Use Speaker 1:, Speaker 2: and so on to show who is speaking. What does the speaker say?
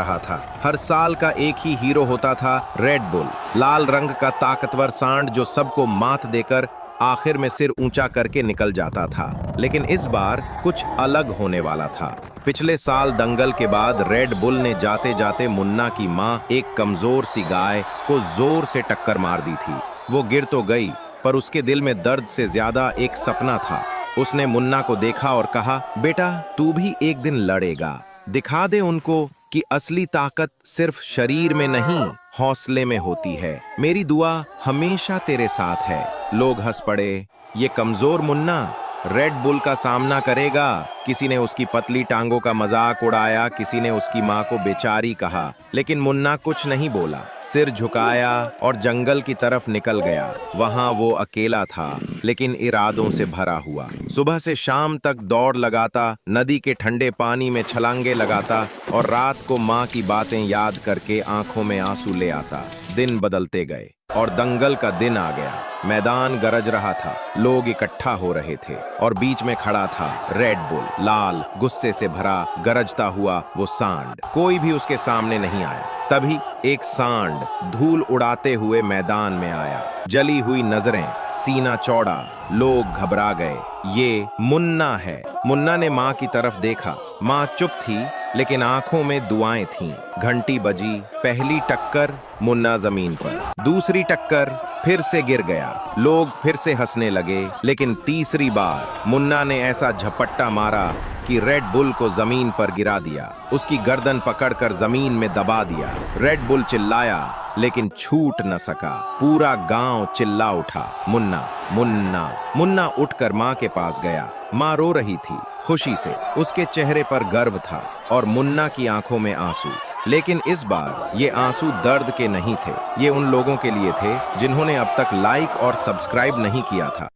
Speaker 1: रहा था। हर साल का एक ही हीरो होता था, रेड बुल, लाल रंग का ताकतवर सांड जो सबको मात देकर आखिर में सिर ऊंचा करके निकल जाता था। लेकिन इस बार कुछ अलग होने वाला था। पिछले साल दंगल के बाद रेड बुल ने जाते जाते मुन्ना की मां, एक कमजोर सी गाय, को जोर से टक्कर मार दी थी। वो गिर तो गई, पर उसके दिल में दर्द से ज्यादा एक सपना था। उसने मुन्ना को देखा और कहा, बेटा तू भी एक दिन लड़ेगा। दिखा दे उनको कि असली ताकत सिर्फ शरीर में नहीं, हौसले में होती है। मेरी दुआ हमेशा तेरे साथ है। लोग हंस पड़े। ये कमजोर मुन्ना रेड बुल का सामना करेगा। किसी ने उसकी पतली टांगों का मजाक उड़ाया, किसी ने उसकी मां को बेचारी कहा, लेकिन मुन्ना कुछ नहीं बोला। सिर झुकाया और जंगल की तरफ निकल गया। वहां वो अकेला था, लेकिन इरादों से भरा हुआ। सुबह से शाम तक दौड़ लगाता, नदी के ठंडे पानी में छलांगे लगाता और रात को मां की बातें याद करके आंखों में आंसू ले आता। दिन बदलते गए और दंगल का दिन आ गया। मैदान गरज रहा था, लोग इकट्ठा हो रहे थे और बीच में खड़ा था रेड बुल, लाल, गुस्से से भरा, गरजता हुआ वो सांड। कोई भी उसके सामने नहीं आया। तभी एक सांड धूल उड़ाते हुए मैदान में आया। जली हुई नजरें, सीना चौड़ा, लोग घबरा गए। ये मुन्ना है। मुन्ना ने मां की तरफ देखा। मां चुप थी, लेकिन आंखों में दुआएं थीं। घंटी बजी, पहली टक्कर, मुन्ना जमीन पर। दूसरी टक्कर, फिर से गिर गया। लोग फिर से हंसने लगे, लेकिन तीसरी बार मुन्ना ने ऐसा झपट्टा मारा कि रेड बुल को जमीन पर गिरा दिया। उसकी गर्दन पकड़कर जमीन में दबा दिया। रेड बुल चिल्लाया, लेकिन छूट न सका। पूरा गांव चिल्ला उठा, मुन्ना मुन्ना। मुन्ना उठकर मां के पास गया। मां रो रही थी, खुशी से। उसके चेहरे पर गर्व था और मुन्ना की आंखों में आंसू। लेकिन इस बार ये आंसू दर्द के नहीं थे। ये उन लोगों के लिए थे जिन्होंने अब तक लाइक और सब्सक्राइब नहीं किया था।